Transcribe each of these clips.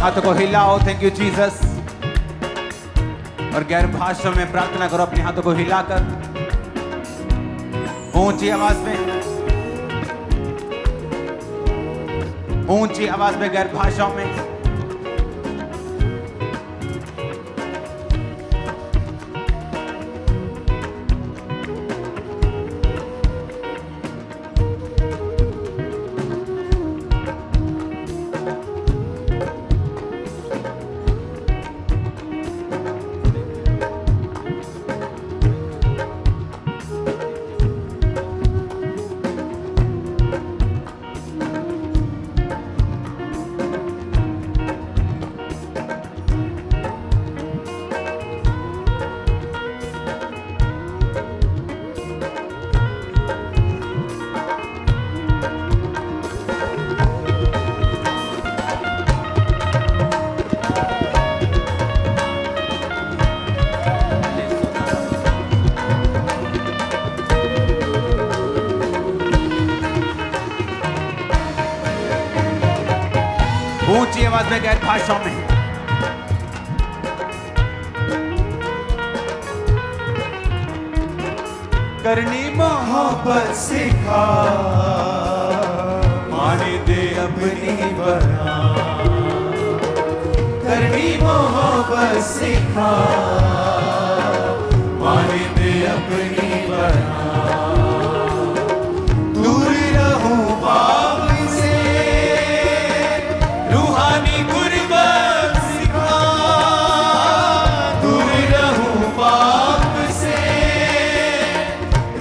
हाथों को हिलाओ, थैंक यू जीसस। और गैर भाषा में प्रार्थना करो अपने हाथों को हिलाकर, ऊंची आवाज में, ऊंची आवाज में गैर भाषाओं में। ऊंची आवाज में गैर भाषाओं में। करनी मोहब्बत सिखा, माने दे अपनी बना। करनी मोहब्बत सिखा, माने दे अपनी बना। दूर रहूं पाप से, रूहानी गुर्बत सिखा। दूर रहूं पाप से,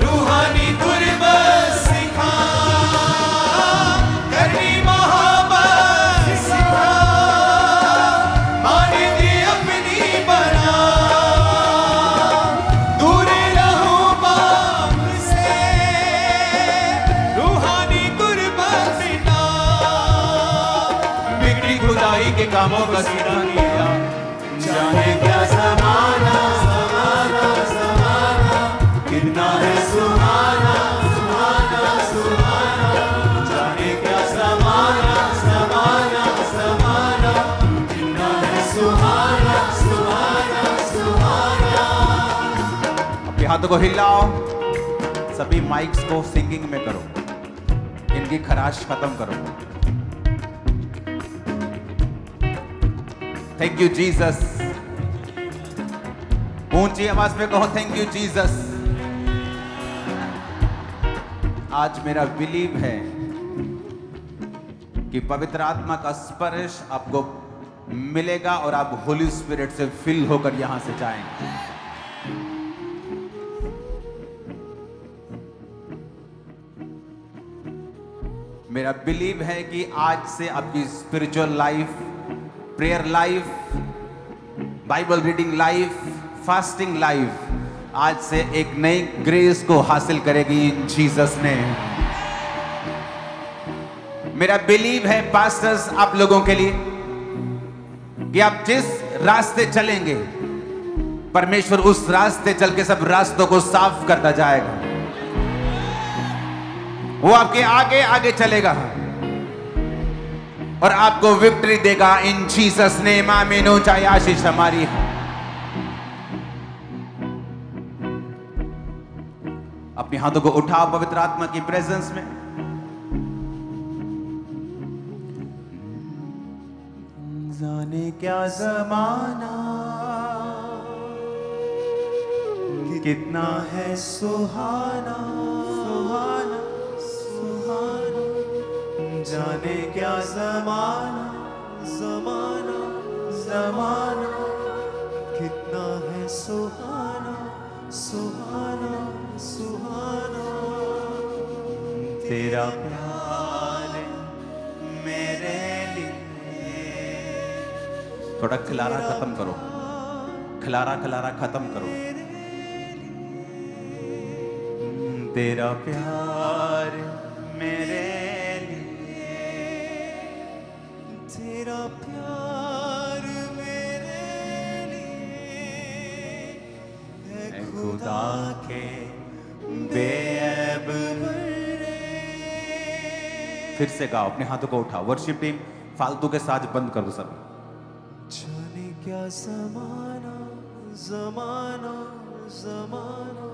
रूहानी गुर्बत सिखा। करनी मोहब्बत सिखा, माने दे अपनी बना। दूर रहूं पाप से, रूहानी गुर्बत सिखा। बिगड़ी खुदाई के कामों का सीधा किया, जाने क्या ज़माना ज़माना ज़माना, कितना है सुहाना सुहाना सुहाना। जाने क्या ज़माना ज़माना ज़माना, कितना है सुहाना सुहाना सुहाना। अपने हाथों को हिलाओ, सभी माइक्स को सिंगिंग में करो, इनकी खराश खत्म करो। Thank you Jesus. ऊंची आवाज में कहो थैंक यू जीसस। आज मेरा बिलीव है कि पवित्र आत्मा का स्पर्श आपको मिलेगा और आप होली स्पिरिट से फिल होकर यहां से जाएंगे। मेरा बिलीव है कि आज से आपकी spiritual life, prayer life, Bible reading life, fasting life आज से एक नई ग्रेस को हासिल करेगी इन जीसस ने। मेरा बिलीव है पास्टर्स आप लोगों के लिए कि आप जिस रास्ते चलेंगे, परमेश्वर उस रास्ते चल के सब रास्तों को साफ करता जाएगा। वो आपके आगे आगे चलेगा और आपको विक्ट्री देगा इन जीसस नेम। आमीन। ऊंचाई आशीष हमारी है। अपने हाथों को उठाओ पवित्र आत्मा की प्रेजेंस में। जाने क्या ज़माना, कितना है सुहाना सुहाना सुहाना। जाने क्या ज़माना ज़माना ज़माना, कितना है सुहाना सुहाना सुहाना। तेरा प्यार मेरे लिए। थोड़ा खिलारा खत्म करो, खिलारा खिलारा खत्म करो। तेरा प्यार मेरे तेरा प्यार मेरे लिए है खुदा के बेअब। फिर से गाओ, अपने हाथों को उठाओ। वर्शिप टीम फालतू के साज बंद कर दो सब। क्या जमाना जमाना जमाना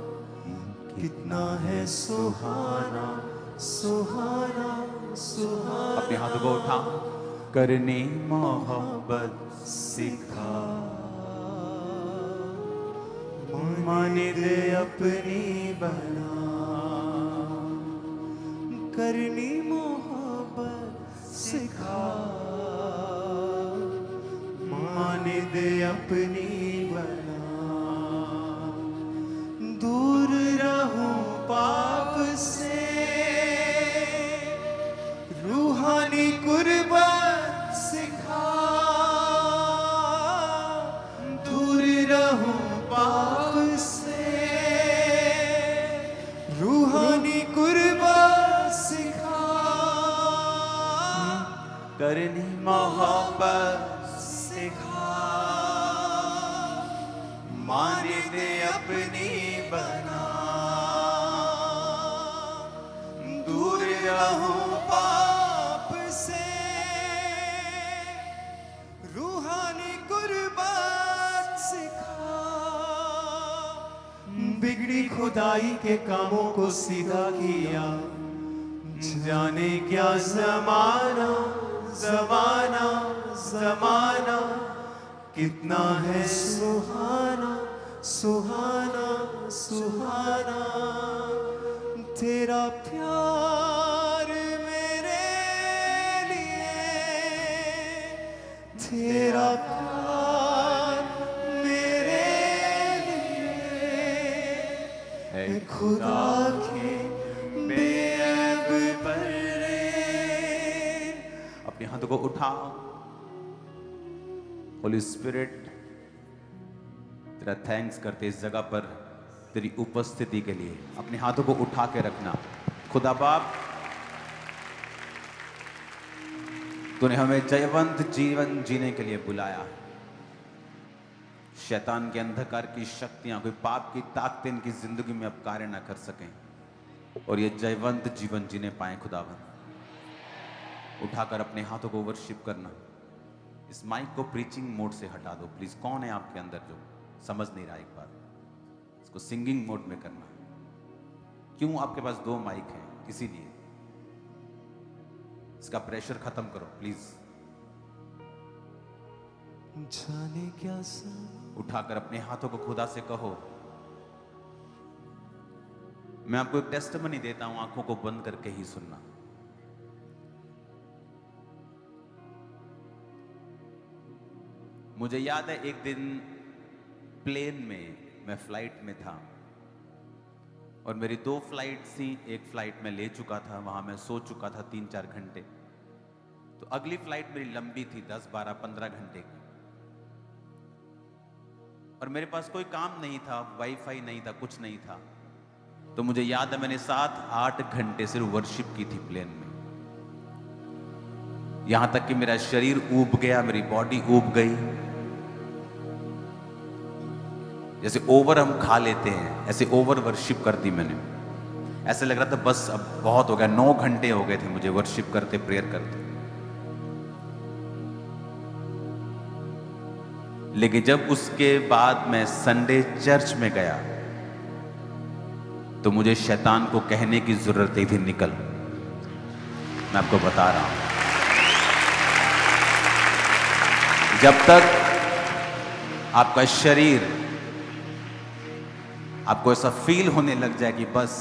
कितना है सुहाना सुहाना सुहाना। अपने हाथों को उठा, करनी मोहब्बत सिखा, माने दे अपनी बना, करनी मोहब्बत सिखा, माने दे अपनी बना। दूर रहूं पाप से, रूहानी कुर्बत सिखा, दूर रहूं पाप से, रूहानी कुर्बत सिखा, करनी मोहब्बत सिखा, माने दे अपनी बना। दूर रहूं पाप से, रूहानी कुर्बात सिखा, बिगड़ी खुदाई के कामों को सीधा किया। जाने क्या जमाना जमाना जमाना कितना है सुहाना सुहाना सुहाना। तेरा प्यार मेरे लिए, तेरा प्यार मेरे लिए, है खुदा के बेअब पर्रे। अपने हाथों को उठा। होली स्पिरिट, तेरा थैंक्स करते इस जगह पर तेरी उपस्थिति के लिए। अपने हाथों को उठा के रखना। खुदा बाप, तूने हमें जयवंत जीवन जीने के लिए बुलाया। शैतान के अंधकार की शक्तियां, कोई पाप की ताकतें इनकी जिंदगी में अब कार्य ना कर सकें और ये जयवंत जीवन जीने पाए। खुदावन, उठाकर अपने हाथों को वर्शिप करना। इस माइक को प्रीचिंग मोड से हटा दो प्लीज। कौन है आपके अंदर जो समझ नहीं रहा? एक बार इसको सिंगिंग मोड में करना। क्यों आपके पास 2 माइक हैं? इसीलिए इसका प्रेशर खत्म करो प्लीज। जाने क्या उठाकर अपने हाथों को खुदा से कहो। मैं आपको एक टेस्टिमनी देता हूं, आंखों को बंद करके ही सुनना। मुझे याद है एक दिन प्लेन में, मैं फ्लाइट में था और मेरी 2 फ्लाइट्स थी। एक फ्लाइट में ले चुका था, वहां मैं सो चुका था 3-4 घंटे। तो अगली फ्लाइट मेरी लंबी थी, 10, 12, 15 घंटे की। और मेरे पास कोई काम नहीं था, वाईफाई नहीं था, कुछ नहीं था। तो मुझे याद है मैंने 7-8 घंटे सिर्फ वर्शिप की थी प्लेन में। यहां तक कि मेरा शरीर ऊब गया, मेरी बॉडी ऊब गई। जैसे ओवर हम खा लेते हैं, ऐसे ओवर वर्शिप कर दी मैंने। ऐसे लग रहा था बस अब बहुत हो गया। 9 घंटे हो गए थे मुझे वर्शिप करते, प्रेयर करते। लेकिन जब उसके बाद मैं संडे चर्च में गया तो मुझे शैतान को कहने की जरूरत नहीं थी, निकल। मैं आपको बता रहा हूं, जब तक आपका शरीर, आपको ऐसा फील होने लग जाए कि बस,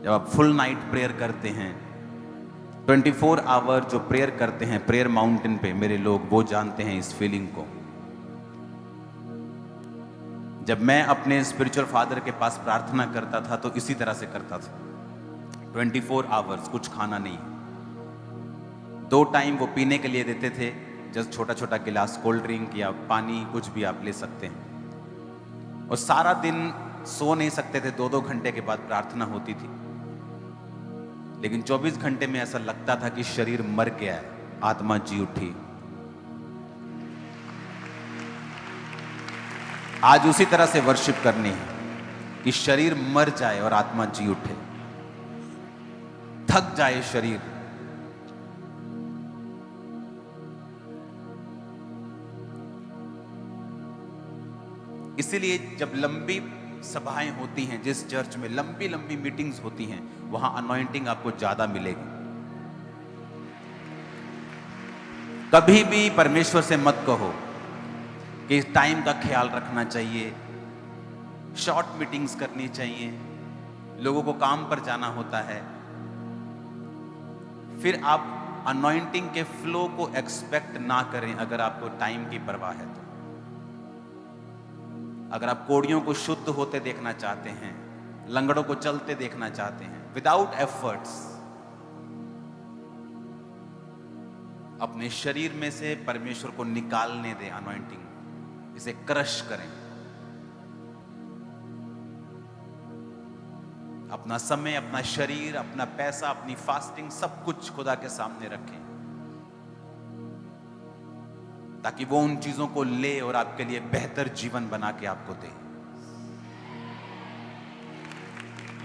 जब आप फुल नाइट प्रेयर करते हैं, 24 आवर जो प्रेयर करते हैं प्रेयर माउंटेन पे मेरे लोग, वो जानते हैं इस फीलिंग को। जब मैं अपने स्पिरिचुअल फादर के पास प्रार्थना करता था तो इसी तरह से करता था। 24 आवर्स, कुछ खाना नहीं। 2 टाइम वो पीने के लिए देते थे, जस्ट छोटा छोटा गिलास, कोल्ड ड्रिंक या पानी, कुछ भी आप ले सकते हैं। और सारा दिन सो नहीं सकते थे, 2-2 घंटे के बाद प्रार्थना होती थी। लेकिन 24 घंटे में ऐसा लगता था कि शरीर मर गया है, आत्मा जी उठी। आज उसी तरह से वर्शिप करनी है कि शरीर मर जाए और आत्मा जी उठे। थक जाए शरीर इसीलिए जब लंबी सभाएं होती हैं, जिस चर्च में लंबी लंबी मीटिंग्स होती हैं, वहां अनॉइंटिंग आपको ज्यादा मिलेगी। कभी भी परमेश्वर से मत कहो कि टाइम का ख्याल रखना चाहिए, शॉर्ट मीटिंग्स करनी चाहिए, लोगों को काम पर जाना होता है। फिर आप अनॉइंटिंग के फ्लो को एक्सपेक्ट ना करें अगर आपको टाइम की परवाह है तो। अगर आप कोड़ियों को शुद्ध होते देखना चाहते हैं, लंगड़ों को चलते देखना चाहते हैं, विदाउट एफर्ट्स अपने शरीर में से परमेश्वर को निकालने दें। अनॉइंटिंग, इसे क्रश करें। अपना समय, अपना शरीर, अपना पैसा, अपनी फास्टिंग, सब कुछ खुदा के सामने रखें, ताकि वो उन चीजों को ले और आपके लिए बेहतर जीवन बना के आपको दे।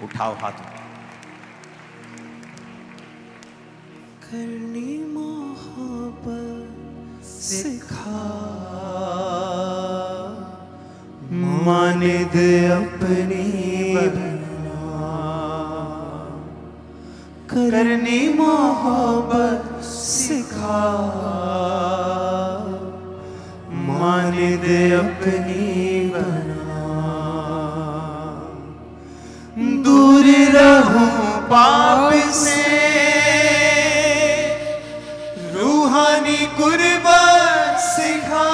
उठाओ हाथ। करनी मोहब्बत सिखा, माने दे अपनी बना। करनी मोहब्बत सिखा, माने दे अपनी बना। दूर रहूं पाप से, रूहानी कुर्बत सिखा।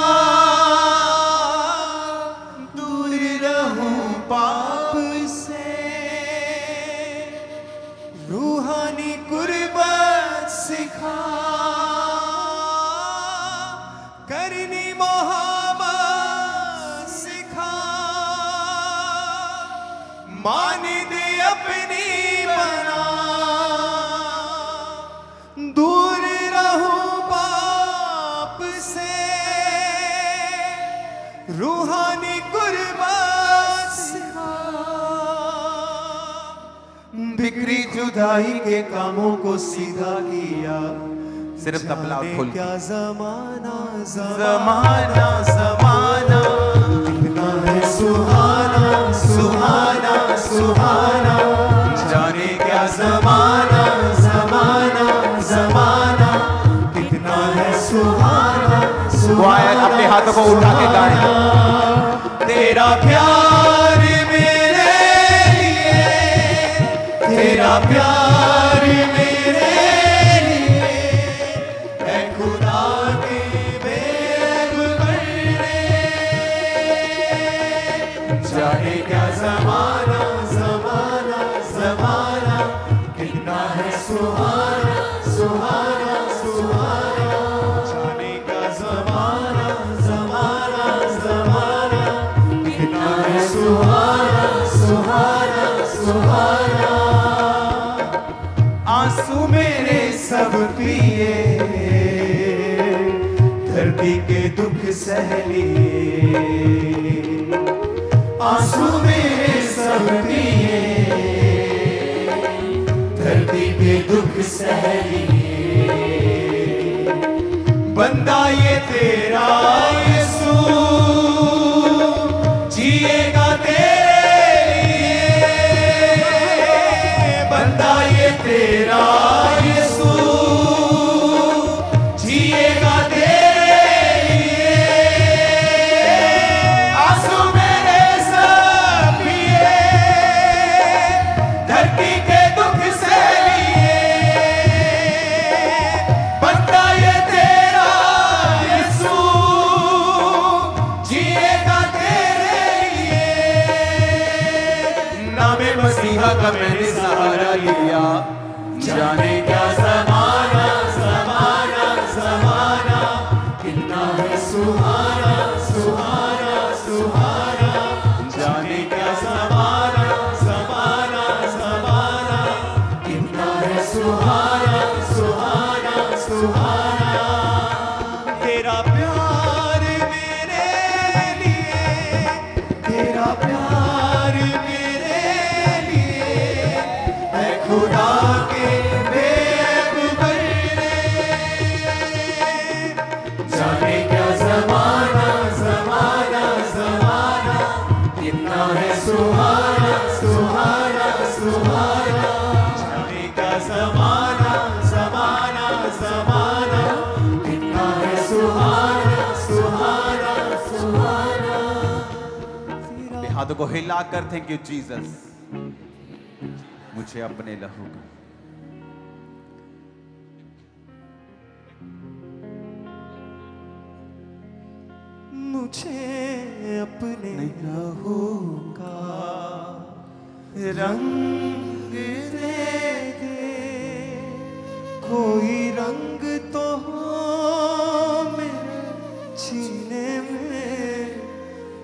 दूर रहूं पाप से, रूहानी कुर्बत सिखा। करनी मोहब्बत सिखा, मान दे अपनी बना। दूर रहूं पाप से, रूहानी कुर्बान सिखा। बिखरी जुदाई के कामों को सीधा किया। सिर्फ तबला और खोल। क्या जमाना जमाना जमाना, कितना है सुहाना सुहाना सुहाना। जाने क्या जमाना जमाना जमाना, कितना है सुहाना सुहाना। अपने हाथों को उठा के गाएं। तेरा प्यार मेरे लिए, तेरा प्यार मेरे लिए, है खुदा के बेब करने। जाने क्या जमाना जमाना जमाना, कितना है सुहाना सुहाना सुहाना। जाने क्या जमाना जमाना जमाना, कितना है सुहाना सुहाना सुहाना। आंसू मेरे सब पिए, धरती के दुख सह लिए। आंसू मेरे सब पिए, धरती के दुख सह लिए। बंदा ये तेरा यीशु, जिएगा तेरे लिए। बंदा ये तेरा यीशु, जिएगा तेरे लिए। आंसू मेरे सब पिए, धरती के दुख सह लिए। बंदा ये तेरा यीशु, जिएगा तेरे लिए। नामे मसीहा का मैंने सहारा लिया। जाने क्या जमाना जमाना जमाना, कितना है सुहाना सुहाना सुहाना। जाने क्या जमाना जमाना जमाना, कितना है सुहाना सुहाना सुहाना। तेरा प्यार मेरे लिए, तेरा प्यार मेरे लिए, है खुदा के बेब करने। जाने क्या जमाना जमाना सुहाना सुहाना सुहाना, जाने का ज़माना ज़माना ज़माना, कितना है सुहाना सुहाना सुहाना। अपने हाथों को हिलाकर थैंक यू जीसस, मुझे अपने लहू का मुझे अपने लहू का रंग दे दे, कोई रंग तो हो मेरे सीने में,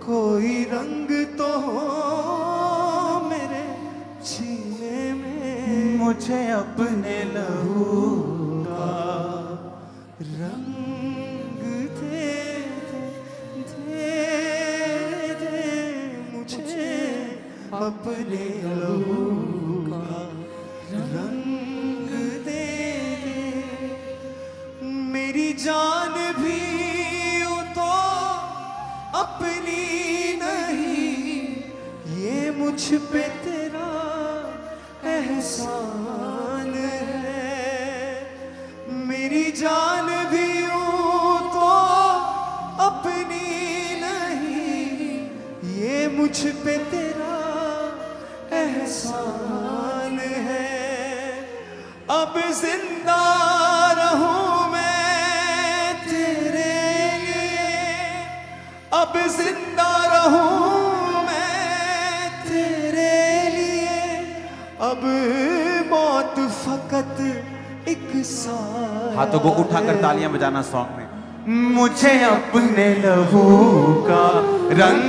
कोई रंग तो हो मेरे सीने में, मुझे अपने लहू का रंग दे दे मुझे अपने लहू का रंग दे दे। मेरी जान भी यूं तो अपनी नहीं, ये मुझ पे तेरा एहसान है। मेरी जान भी यूं तो अपनी नहीं, ये मुझ पे तेरा एहसान है। अब जिंदा रहूं मैं तेरे लिए, अब जिंदा रहूं मैं तेरे लिए, अब मौत फकत एक साल। हाथों को उठाकर तालियां बजाना सॉन्ग में। मुझे अपने लहू का रंग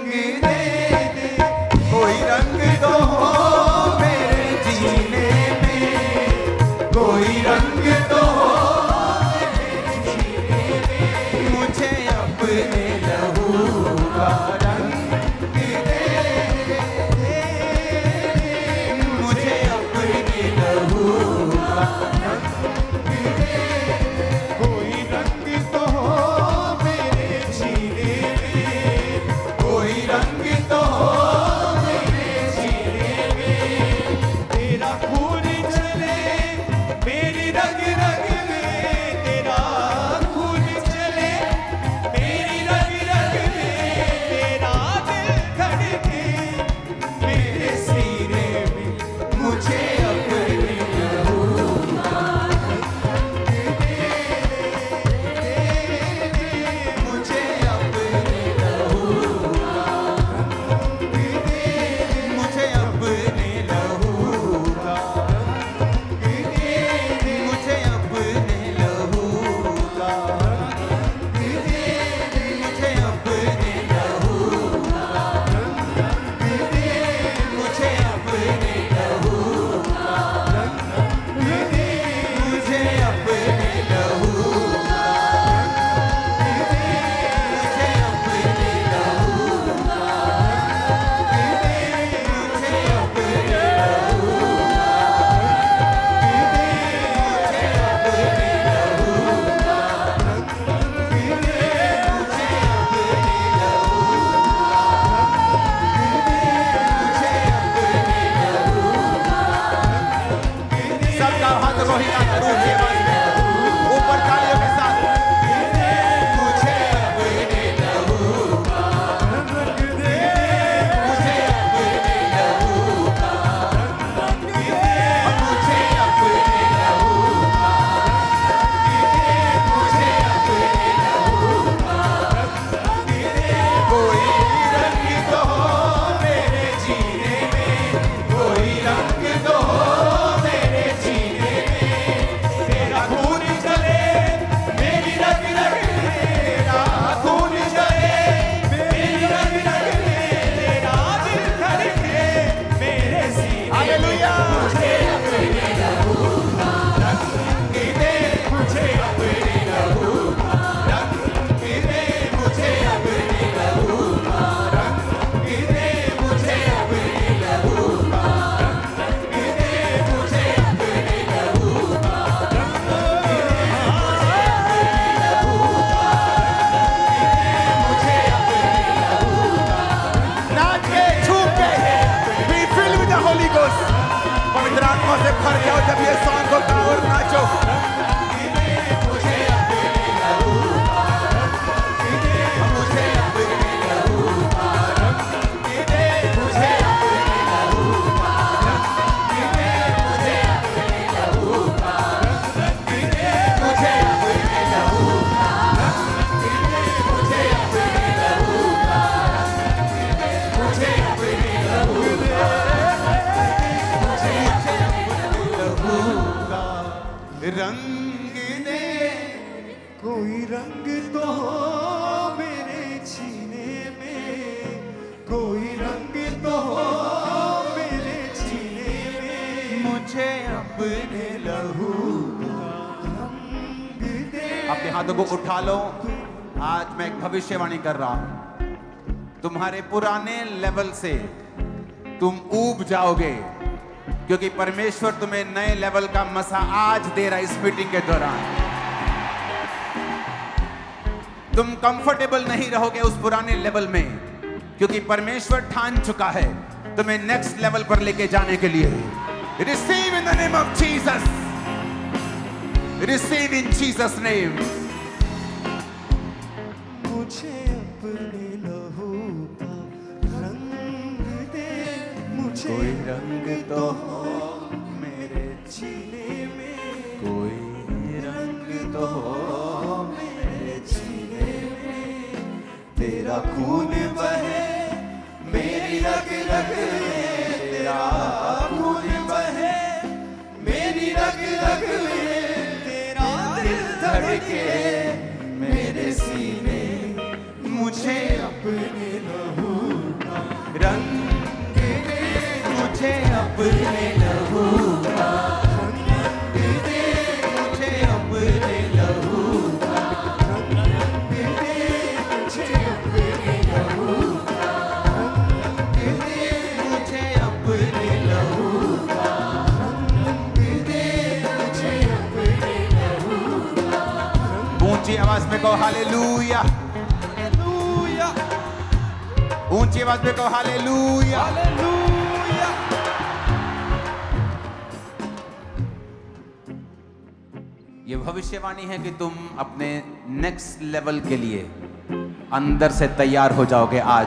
दे दे, कोई रंग तो हो मेरे जीने में, कोई रंग तो हो मेरे जीने में, मुझे अपने लहू का रंग दे दे, मुझे अपने लहू का रंग दे दे, कोई रंग तो हो मेरे जीने में, कोई रंग तो हो मेरे सीने में, कोई रंग तो हो मेरे सीने में, मुझे अपने लहू का रंग दे। अपने हाथों को उठा लो। आज मैं एक भविष्यवाणी कर रहा हूं, तुम्हारे पुराने लेवल से तुम ऊब जाओगे, क्योंकि परमेश्वर तुम्हें नए लेवल का मसा आज दे रहा है। इस मीटिंग के दौरान तुम कंफर्टेबल नहीं रहोगे उस पुराने लेवल में, क्योंकि परमेश्वर ठान चुका है तुम्हें नेक्स्ट लेवल पर लेके जाने के लिए। Receive in the name of Jesus, receive in Jesus name. मुझे अपने लहू का रंग दे, मुझे कोई रंग तो हो मेरे सीने में, कोई रंग तो हो मेरे सीने में, तेरा खून बहे मेरी रग रग में, तेरा खून बहे मेरी रग रग में, तेरा दिल धड़के मेरे सीने, मुझे अपने लहू का रंग दे, मुझे अपने लहू का रंग दे, मुझे अपने लहू का रंग दे, मुझे अपने लहू का रंग दे, मुझे अपने लहू का रंग दे, मुझे अपने लहू का। ऊंची आवाज में कहो हालेलुया, हालेलुया, ऊंची आवाज में कहो हालेलुया। हालेलुया। ये भविष्यवाणी है कि तुम अपने नेक्स्ट लेवल के लिए अंदर से तैयार हो जाओगे आज।